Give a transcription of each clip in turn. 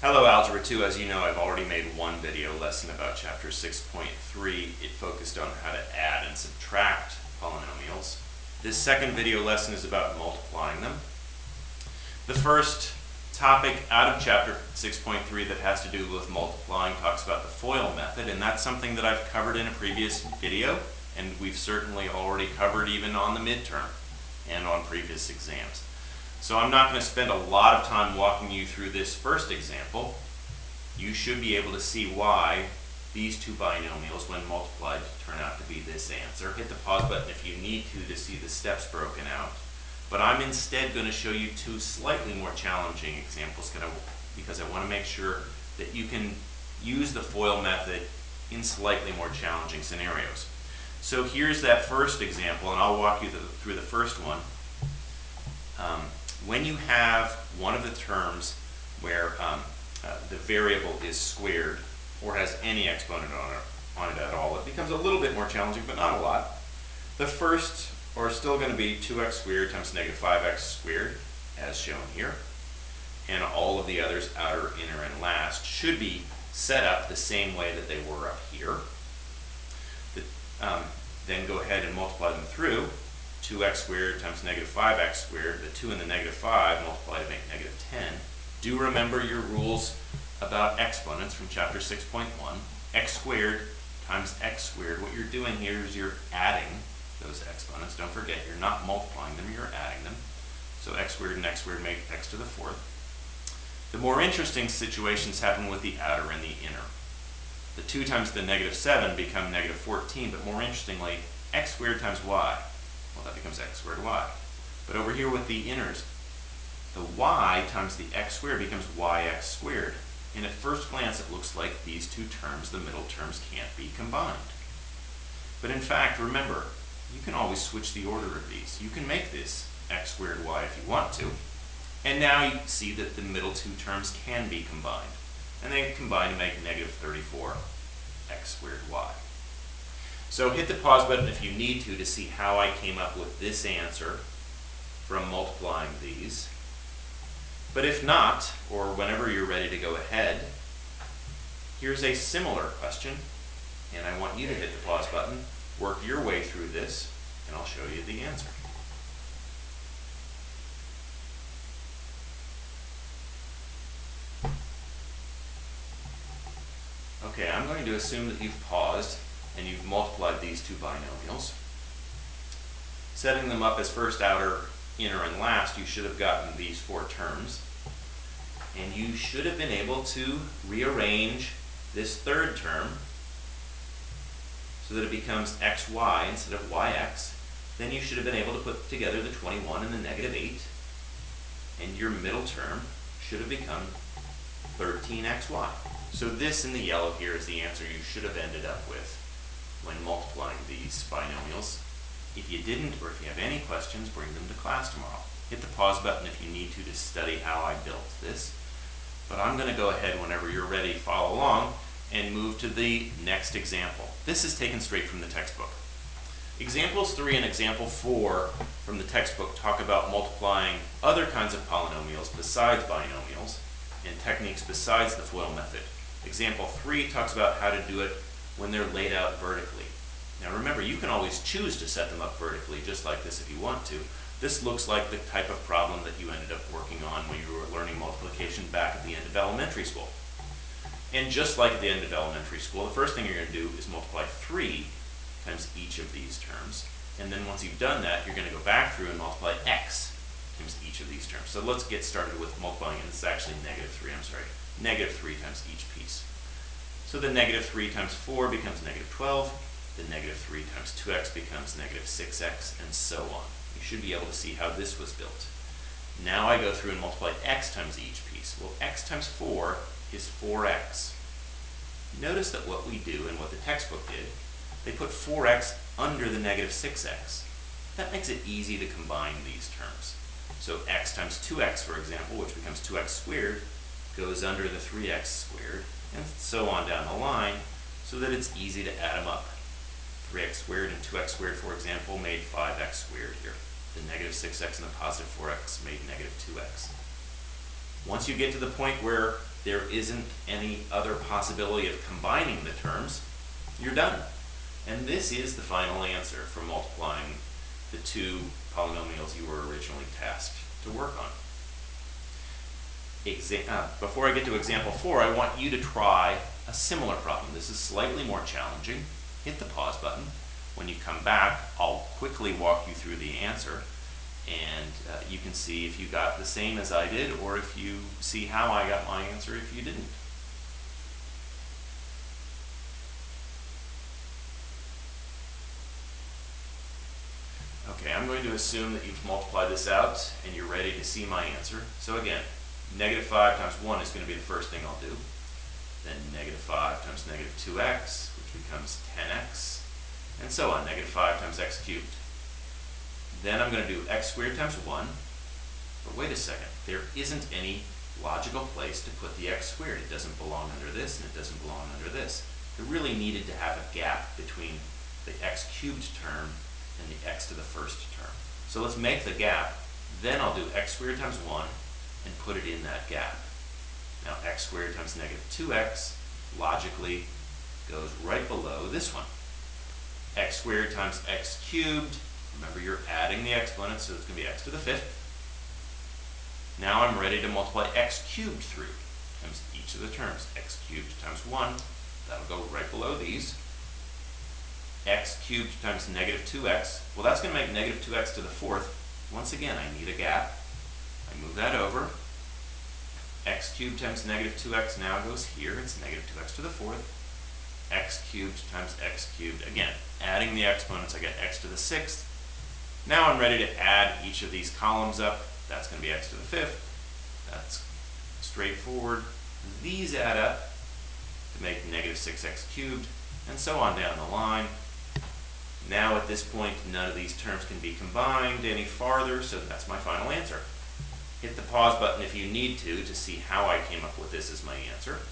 Hello Algebra 2, as you know I've already made one video lesson about chapter 6.3. It focused on how to add and subtract polynomials. This second video lesson is about multiplying them. The first topic out of chapter 6.3 that has to do with multiplying talks about the FOIL method, and that's something that I've covered in a previous video, and we've certainly already covered even on the midterm and on previous exams. So I'm not going to spend a lot of time walking you through this first example. You should be able to see why these two binomials, when multiplied, turn out to be this answer. Hit the pause button if you need to see the steps broken out. But I'm instead going to show you two slightly more challenging examples because I want to make sure that you can use the FOIL method in slightly more challenging scenarios. So here's that first example, and I'll walk you through the first one. When you have one of the terms where the variable is squared or has any exponent on it at all, it becomes a little bit more challenging, but not a lot. The first are still going to be 2x squared times negative 5x squared, as shown here. And all of the others, outer, inner, and last, should be set up the same way that they were up here. Then go ahead and multiply them through. 2x squared times negative 5x squared, the 2 and the negative 5 multiply to make negative 10. Do remember your rules about exponents from chapter 6.1. X squared times x squared. What you're doing here is you're adding those exponents. Don't forget, you're not multiplying them, you're adding them. So x squared and x squared make x to the fourth. The more interesting situations happen with the outer and the inner. The 2 times the negative 7 become negative 14, but more interestingly, x squared times y. Well, that becomes x squared y. But over here with the inners, the y times the x squared becomes yx squared. And at first glance, it looks like these two terms, the middle terms, can't be combined. But in fact, remember, you can always switch the order of these. You can make this x squared y if you want to. And now you see that the middle two terms can be combined. And they combine to make negative 34 x squared y. So hit the pause button if you need to see how I came up with this answer from multiplying these. But if not, or whenever you're ready to go ahead, here's a similar question, and I want you to hit the pause button, work your way through this, and I'll show you the answer. Okay, I'm going to assume that you've paused and you've multiplied these two binomials. Setting them up as first, outer, inner, and last, you should have gotten these four terms. And you should have been able to rearrange this third term so that it becomes xy instead of yx. Then you should have been able to put together the 21 and the negative 8. And your middle term should have become 13xy. So this in the yellow here is the answer you should have ended up with when multiplying these binomials. If you didn't, or if you have any questions, bring them to class tomorrow. Hit the pause button if you need to study how I built this. But I'm going to go ahead whenever you're ready, follow along, and move to the next example. This is taken straight from the textbook. Examples 3 and example 4 from the textbook talk about multiplying other kinds of polynomials besides binomials and techniques besides the FOIL method. Example 3 talks about how to do it when they're laid out vertically. Now remember, you can always choose to set them up vertically just like this if you want to. This looks like the type of problem that you ended up working on when you were learning multiplication back at the end of elementary school. And just like at the end of elementary school, the first thing you're going to do is multiply 3 times each of these terms. And then once you've done that, you're going to go back through and multiply x times each of these terms. So let's get started with multiplying, and it's actually negative 3, negative 3 times each piece. So the negative 3 times 4 becomes negative 12. The negative 3 times 2x becomes negative 6x, and so on. You should be able to see how this was built. Now I go through and multiply x times each piece. Well, x times 4 is 4x. Notice that what we do and what the textbook did, they put 4x under the negative 6x. That makes it easy to combine these terms. So x times 2x, for example, which becomes 2x squared, goes under the 3x squared, and so on down the line, so that it's easy to add them up. 3x squared and 2x squared, for example, made 5x squared here. The negative 6x and the positive 4x made negative 2x. Once you get to the point where there isn't any other possibility of combining the terms, you're done. And this is the final answer for multiplying the two polynomials you were originally tasked to work on. Before I get to example 4, I want you to try a similar problem. This is slightly more challenging. Hit the pause button. When you come back, I'll quickly walk you through the answer, and you can see if you got the same as I did, or if you see how I got my answer if you didn't. Okay, I'm going to assume that you've multiplied this out and you're ready to see my answer. So again, -5 times 1 is going to be the first thing I'll do. Then -5 times -2x, which becomes 10x, and so on, -5 times x cubed. Then I'm going to do x squared times 1, but wait a second, there isn't any logical place to put the x squared. It doesn't belong under this, and it doesn't belong under this. It really needed to have a gap between the x cubed term and the x to the first term. So let's make the gap, then I'll do x squared times 1 and put it in that gap. Now x squared times -2x logically goes right below this one. X squared times x cubed, remember you're adding the exponents, so it's going to be x to the 5th. Now I'm ready to multiply x cubed through times each of the terms. X cubed times 1, that'll go right below these. X cubed times -2x, well that's going to make -2x to the 4th. Once again, I need a gap. I move that over. X cubed times -2x now goes here. It's -2x to the 4th. X cubed times x cubed. Again, adding the exponents, I get x to the 6th. Now I'm ready to add each of these columns up. That's going to be x to the 5th. That's straightforward. These add up to make -6x cubed, and so on down the line. Now at this point, none of these terms can be combined any farther, so that's my final answer. Hit the pause button if you need to see how I came up with this as my answer.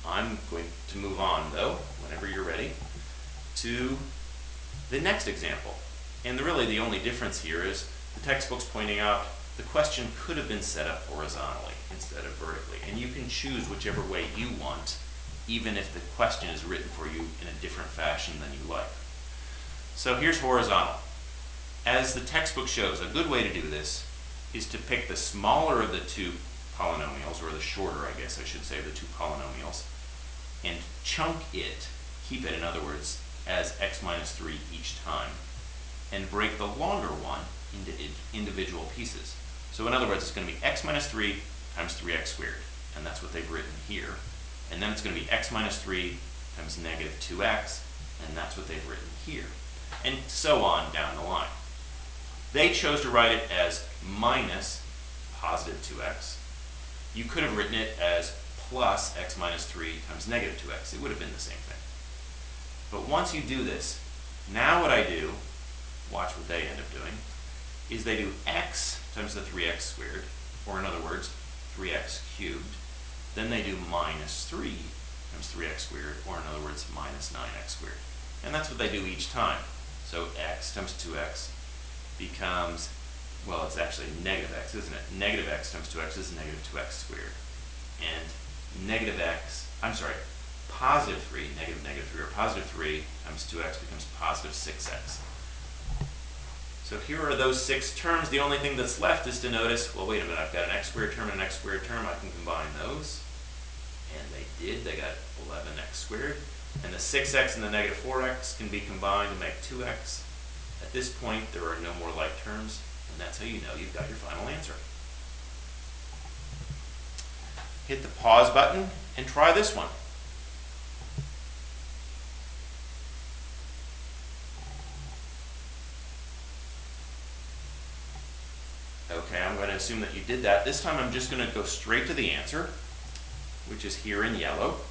I'm going to move on, though, whenever you're ready, to the next example. And really the only difference here is the textbook's pointing out the question could have been set up horizontally instead of vertically. And you can choose whichever way you want, even if the question is written for you in a different fashion than you like. So here's horizontal. As the textbook shows, a good way to do this is to pick the smaller of the two polynomials, or the shorter, I guess I should say, of the two polynomials, and chunk it, keep it in other words, as x minus 3 each time, and break the longer one into individual pieces. So in other words, it's going to be x minus 3 times 3x squared, and that's what they've written here. And then it's going to be x minus 3 times -2x, and that's what they've written here. And so on down the line. They chose to write it as minus positive 2x. You could have written it as plus x minus 3 times -2x. It would have been the same thing. But once you do this, now what I do, watch what they end up doing, is they do x times the 3x squared, or in other words, 3x cubed. Then they do minus 3 times 3x squared, or in other words, minus 9x squared. And that's what they do each time. So x times 2x becomes, well, it's actually negative x, isn't it? Negative x times 2x is negative 2x squared. And positive 3, negative 3, or positive 3 times 2x becomes positive 6x. So here are those 6 terms. The only thing that's left is to notice, well, wait a minute, I've got an x squared term and an x squared term. I can combine those. And they did. They got 11x squared. And the 6x and the -4x can be combined to make 2x. At this point, there are no more like terms, and that's how you know you've got your final answer. Hit the pause button and try this one. Okay, I'm going to assume that you did that. This time I'm just going to go straight to the answer, which is here in yellow.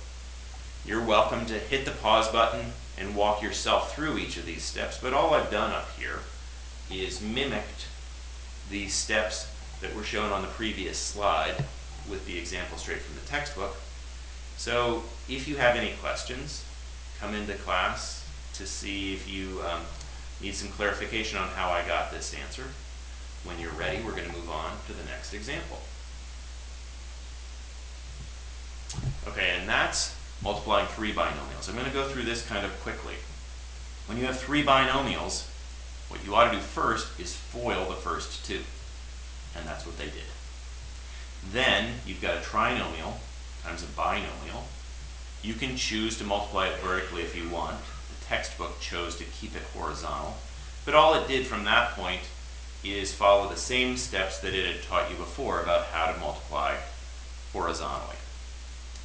You're welcome to hit the pause button and walk yourself through each of these steps, but all I've done up here is mimicked the steps that were shown on the previous slide with the example straight from the textbook. So if you have any questions, come into class to see if you need some clarification on how I got this answer. When you're ready, we're going to move on to the next example. Okay, and that's multiplying three binomials. I'm going to go through this kind of quickly. When you have three binomials, what you ought to do first is FOIL the first two, and that's what they did. Then you've got a trinomial times a binomial. You can choose to multiply it vertically if you want. The textbook chose to keep it horizontal, but all it did from that point is follow the same steps that it had taught you before about how to multiply horizontally.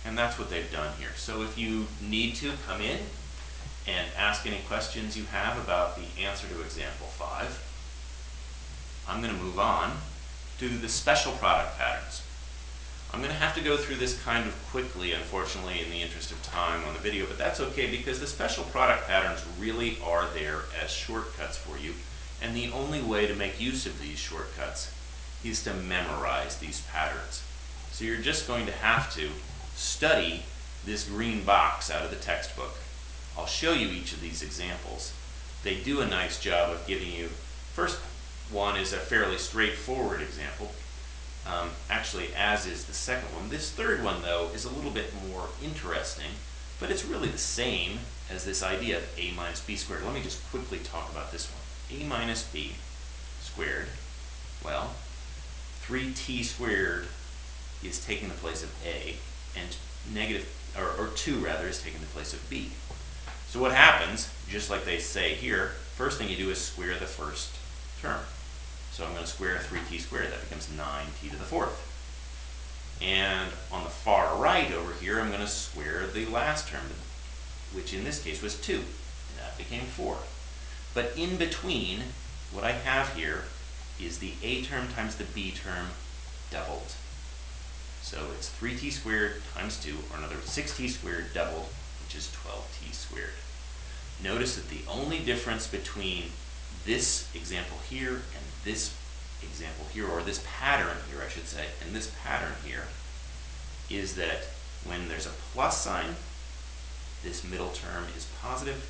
And that's what they've done here. So if you need to, come in and ask any questions you have about the answer to example 5. I'm going to move on to the special product patterns. I'm going to have to go through this kind of quickly, unfortunately, in the interest of time on the video, but that's okay because the special product patterns really are there as shortcuts for you. And the only way to make use of these shortcuts is to memorize these patterns. So you're just going to have to study this green box out of the textbook. I'll show you each of these examples. They do a nice job of giving you, first one is a fairly straightforward example, actually as is the second one. This third one though is a little bit more interesting, but it's really the same as this idea of a minus b squared. Let me just quickly talk about this one. A minus b squared, well, 3t squared is taking the place of a, and negative, or 2 rather, is taking the place of b. So what happens, just like they say here, first thing you do is square the first term. So I'm going to square 3t squared, that becomes 9t to the 4th. And on the far right over here, I'm going to square the last term, which in this case was 2, and that became 4. But in between, what I have here is the a term times the b term doubled. So it's 3t squared times 2, or another 6t squared doubled, which is 12t squared. Notice that the only difference between this example here and this example here, or this pattern here, I should say, and this pattern here, is that when there's a plus sign, this middle term is positive.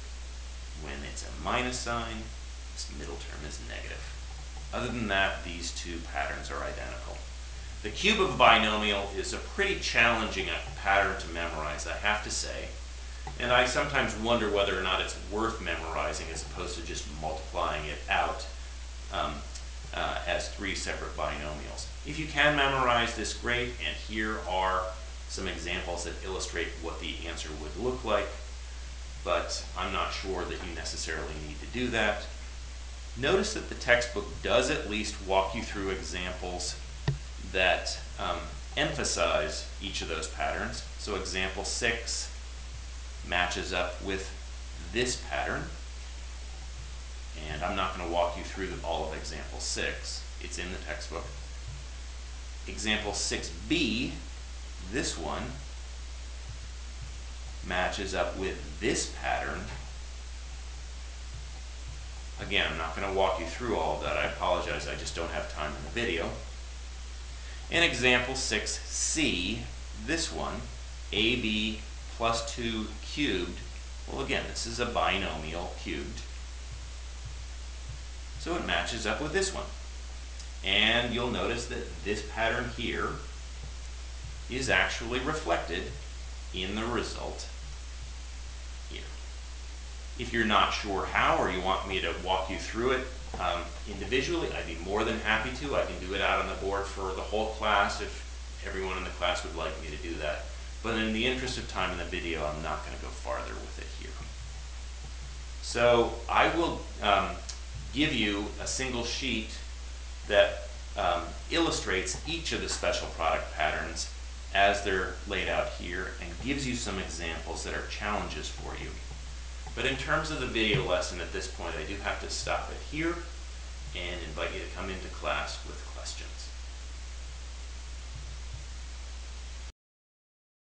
When it's a minus sign, this middle term is negative. Other than that, these two patterns are identical. The cube of a binomial is a pretty challenging pattern to memorize, I have to say. And I sometimes wonder whether or not it's worth memorizing as opposed to just multiplying it out as 3 separate binomials. If you can memorize this, great, and here are some examples that illustrate what the answer would look like, but I'm not sure that you necessarily need to do that. Notice that the textbook does at least walk you through examples that emphasize each of those patterns. So example 6 matches up with this pattern, and I'm not going to walk you through all of example 6. It's in the textbook. Example 6b, this one, matches up with this pattern. Again, I'm not going to walk you through all of that. I apologize, I just don't have time in the video. In example 6c, this one, ab plus 2 cubed, well again, this is a binomial cubed, so it matches up with this one. And you'll notice that this pattern here is actually reflected in the result here. If you're not sure how, or you want me to walk you through it individually, I'd be more than happy to. I can do it out on the board for the whole class if everyone in the class would like me to do that. But in the interest of time in the video, I'm not going to go farther with it here. So I will give you a single sheet that illustrates each of the special product patterns as they're laid out here and gives you some examples that are challenges for you. But in terms of the video lesson at this point, I do have to stop it here and invite you to come into class with questions.